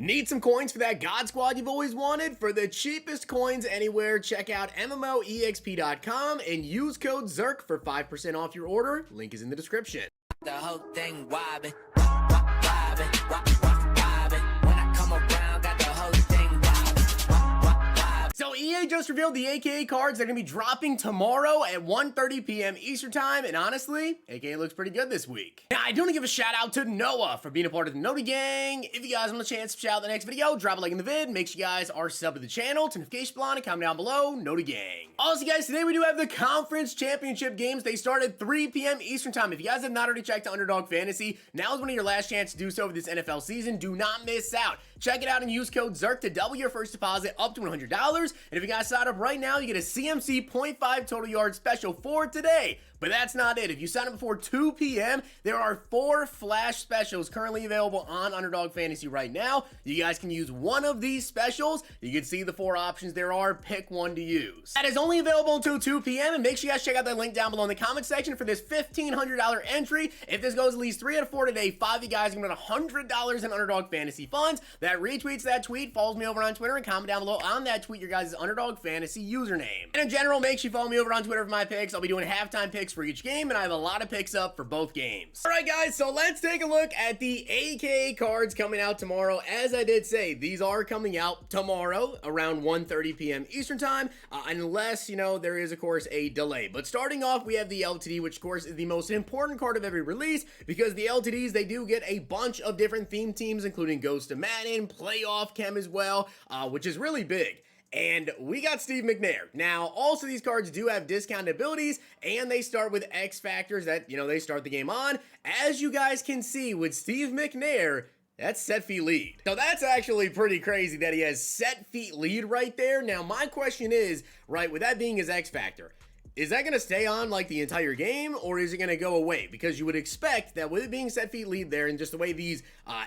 Need some coins for that God Squad you've always wanted? For the cheapest coins anywhere, check out MMOEXP.com and use code ZERK for 5% off your order. Link is in the description. The whole thing wobbin', wobbin', wobbin'. When I come around, got the whole thing wobbin'. So EA just revealed the AKA cards that are going to be dropping tomorrow at 1:30 p.m. Eastern Time, and honestly, AKA looks pretty good this week. Now, I do want to give a shout out to Noah for being a part of the Noti Gang. If you guys want a chance to shout out the next video, drop a like in the vid, make sure you guys are subbed to the channel, turn notification bell on, and comment down below, Noti Gang. Also, guys, today we do have the Conference Championship games. They start at 3 p.m. Eastern Time. If you guys have not already checked out Underdog Fantasy, now is one of your last chances to do so for this NFL season. Do not miss out. Check it out and use code ZERK to double your first deposit up to $100. And if you guys sign up right now, you get a CMC 0.5 total yard special for today. But that's not it. If you sign up before 2 p.m., there are 4 flash specials currently available on Underdog Fantasy right now. You guys can use one of these specials. You can see the 4 options there are. Pick one to use. That is only available until 2 p.m. And make sure you guys check out that link down below in the comment section for this $1,500 entry. If this goes at least 3 out of 4 today, 5 of you guys are going to win $100 in Underdog Fantasy funds. That retweets that tweet, follows me over on Twitter, and comment down below on that tweet your guys' Underdog Fantasy username. And in general, make sure you follow me over on Twitter for my picks. I'll be doing halftime picks for each game, and I have a lot of picks up for both games. Alright guys, so let's take a look at the AKA cards coming out tomorrow. As I did say, these are coming out tomorrow around 1:30 p.m. Eastern Time, unless, you know, there is, of course, a delay. But starting off, we have the LTD, which, of course, is the most important card of every release, because the LTDs, they do get a bunch of different theme teams, including Ghost of Madden, Playoff Chem as well, which is really big. And we got Steve Mcnair. Now, also these cards do have discounted abilities, and they start with X factors that, you know, they start the game on. As you guys can see with Steve Mcnair, that's set feet lead. So that's actually pretty crazy that he has set feet lead right there. Now, my question is, right, with that being his X factor, is that going to stay on like the entire game, or is it going to go away? Because you would expect that with it being set feet lead there and just the way these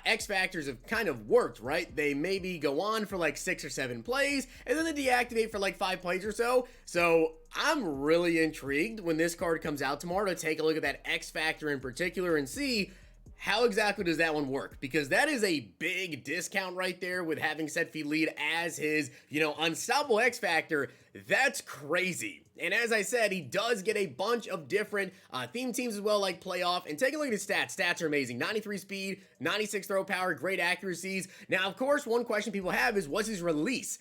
X factors have kind of worked, right? They maybe go on for like 6 or 7 plays and then they deactivate for like 5 plays or so. So I'm really intrigued when this card comes out tomorrow to take a look at that X factor in particular and see how exactly does that one work? Because that is a big discount right there with having set feet lead as his, you know, unstoppable X factor. That's crazy. And as I said, he does get a bunch of different theme teams as well, like Playoff. And take a look at his stats. Stats are amazing. 93 speed, 96 throw power, great accuracies. Now, of course, one question people have is, what's his release?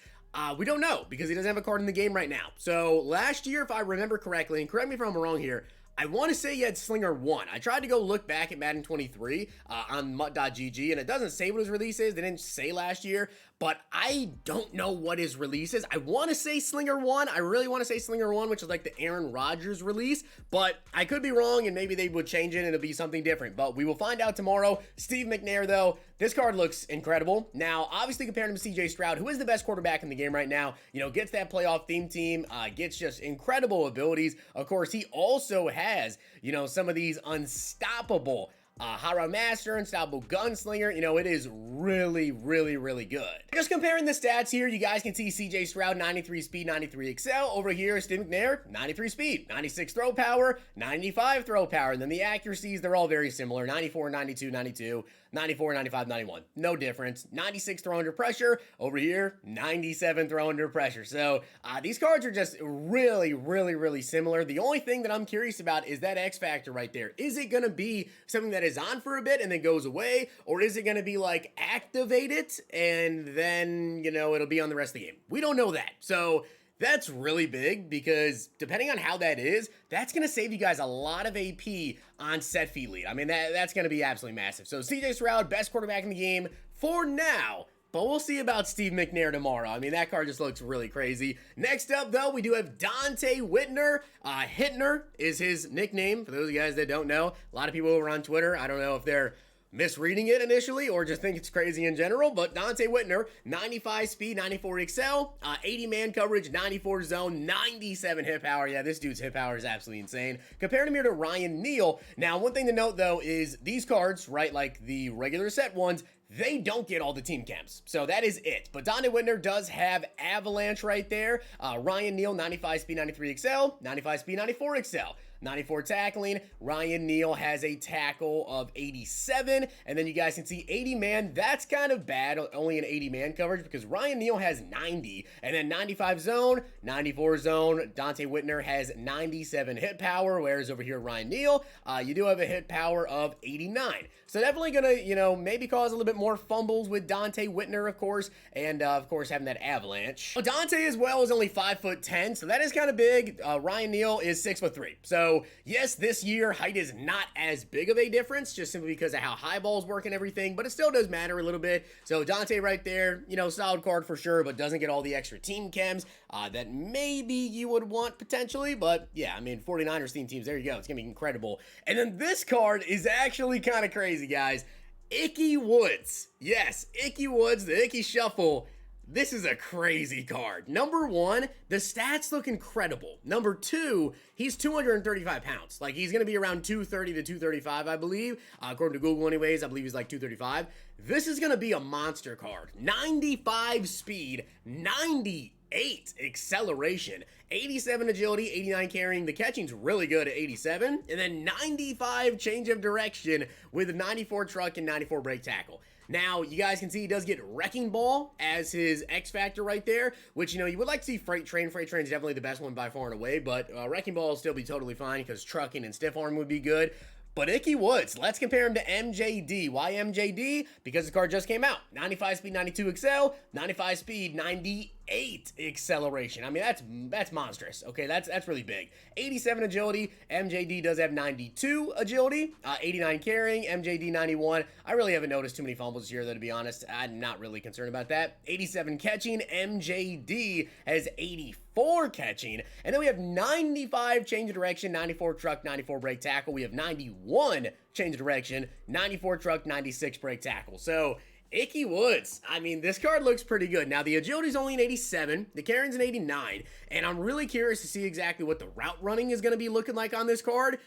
We don't know because he doesn't have a card in the game right now. So last year, if I remember correctly, and correct me if I'm wrong here, I want to say he had Slinger 1. I tried to go look back at Madden 23 on MUT.gg, and it doesn't say what his release is. They didn't say last year, but I don't know what his release is. I want to say Slinger 1. I really want to say Slinger 1, which is like the Aaron Rodgers release, but I could be wrong, and maybe they would change it and it'll be something different, but we will find out tomorrow. Steve Mcnair, though, this card looks incredible. Now, obviously comparing him to CJ Stroud, who is the best quarterback in the game right now, you know, gets that playoff theme team, gets just incredible abilities. Of course, he also has, you know, some of these unstoppable Hot Rod Master, Unstoppable Gunslinger. You know, it is really, really, really good. Just comparing the stats here, you guys can see CJ Stroud, 93 speed, 93 excel. Over here, Steve McNair, 93 speed, 96 throw power, 95 throw power. And then the accuracies, they're all very similar. 94, 92, 92, 94, 95, 91. No difference. 96 throw under pressure. Over here, 97 throw under pressure. So these cards are just really, really, really similar. The only thing that I'm curious about is that X factor right there. Is it going to be something that is on for a bit and then goes away, or is it going to be like activate it and then, you know, it'll be on the rest of the game? We don't know that. So that's really big because depending on how that is, that's going to save you guys a lot of AP on set feet lead. I mean, that's going to be absolutely massive. So CJ Stroud, best quarterback in the game for now. But we'll see about Steve Mcnair tomorrow. I mean, that card just looks really crazy. Next up, though, we do have Dante Whitner. Hitner is his nickname, for those of you guys that don't know. A lot of people over on Twitter, I don't know if they're misreading it initially or just think it's crazy in general, but Dante Whitner, 95 speed, 94 excel, 80 man coverage, 94 zone, 97 hit power. Yeah, this dude's hit power is absolutely insane. Compared him here to Ryan Neal. Now, one thing to note, though, is these cards, right, like the regular set ones, they don't get all the team camps. So that is it. But Dante Whitner does have Avalanche right there. Ryan Neal, 95 speed, 93 excel, 95 speed, 94 excel. 94 tackling. Ryan Neal has a tackle of 87. And then you guys can see 80 man. That's kind of bad, only an 80 man coverage because Ryan Neal has 90. And then 95 zone, 94 zone. Dante Whitner has 97 hit power, whereas over here Ryan Neal, you do have a hit power of 89. So definitely gonna, you know, maybe cause a little bit more fumbles with Dante Whitner, of course, and of course having that avalanche. Well, Dante as well is only 5'10", so that is kind of big. Ryan Neal is 6'3". So yes, this year height is not as big of a difference, just simply because of how high balls work and everything, but it still does matter a little bit. So Dante right there, you know, solid card for sure, but doesn't get all the extra team chems that maybe you would want potentially. But yeah, I mean, 49ers theme teams, there you go. It's gonna be incredible. And then this card is actually kind of crazy, guys. Ickey Woods. Yes, Ickey Woods, the Ickey Shuffle. This is a crazy card. Number one, the stats look incredible. Number two, he's 235 pounds. Like, he's going to be around 230 to 235, I believe. According to Google anyways, I believe he's like 235. This is going to be a monster card. 95 speed, 98 acceleration, 87 agility, 89 carrying. The catching's really good at 87. And then 95 change of direction with a 94 truck and 94 brake tackle. Now, you guys can see he does get Wrecking Ball as his X Factor right there, which, you know, you would like to see Freight Train. Freight Train is definitely the best one by far and away, but Wrecking Ball will still be totally fine because Trucking and Stiff Arm would be good. But Ickey Woods, let's compare him to MJD. Why MJD? Because the card just came out. 95 speed, 92 excel, 95 speed, 98 acceleration. I mean, that's monstrous. Okay, that's really big. 87 agility. MJD does have 92 agility, 89 carrying, MJD 91. I really haven't noticed too many fumbles here, though, to be honest. I'm not really concerned about that. 87 catching. MJD has 84 catching. And then we have 95 change of direction, 94 truck, 94 brake tackle. We have 91 change of direction, 94 truck, 96 brake tackle. So Ickey Woods, I mean, this card looks pretty good. Now, the agility's only an 87, the carrying's an 89, and I'm really curious to see exactly what the route running is going to be looking like on this card.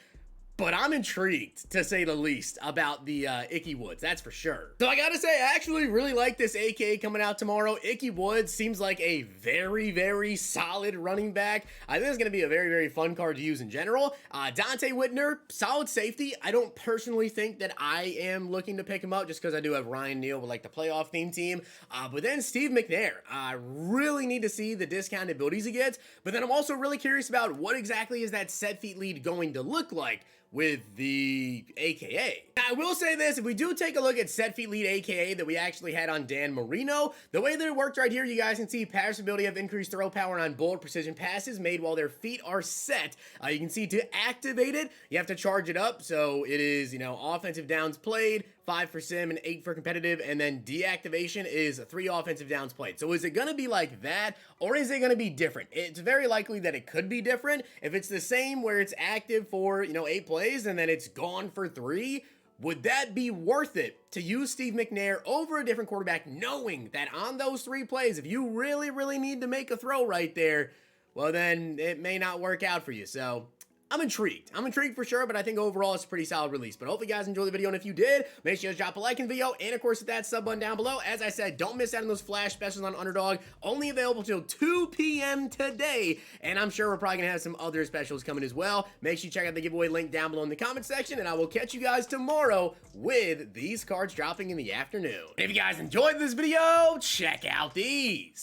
But I'm intrigued, to say the least, about the Ickey Woods, that's for sure. So I gotta say, I actually really like this AKA coming out tomorrow. Ickey Woods seems like a very, very solid running back. I think it's gonna be a very, very fun card to use in general. Dante Whitner, solid safety. I don't personally think that I am looking to pick him up just because I do have Ryan Neal with like the playoff theme team. But then Steve Mcnair, I really need to see the discounted abilities he gets. But then I'm also really curious about what exactly is that set feet lead going to look like with the AKA. Now, I will say this, if we do take a look at set feet lead AKA that we actually had on Dan Marino, the way that it worked right here, you guys can see pass ability of increased throw power on bold precision passes made while their feet are set. You can see to activate it, you have to charge it up. So it is, you know, offensive downs played, 5 for sim and 8 for competitive, and then deactivation is 3 offensive downs played. So is it going to be like that, or is it going to be different? It's very likely that it could be different. If it's the same where it's active for, you know, 8 plays and then it's gone for 3, would that be worth it to use Steve Mcnair over a different quarterback, knowing that on those 3 plays, if you really, really need to make a throw right there, well, then it may not work out for you. So I'm intrigued. I'm intrigued for sure, but I think overall it's a pretty solid release. But hopefully you guys enjoyed the video, and if you did, make sure you drop a like in the video, and of course hit that sub button down below. As I said, don't miss out on those flash specials on Underdog, only available till 2 p.m. today, and I'm sure we're probably gonna have some other specials coming as well. Make sure you check out the giveaway link down below in the comment section, and I will catch you guys tomorrow with these cards dropping in the afternoon. If you guys enjoyed this video, check out these.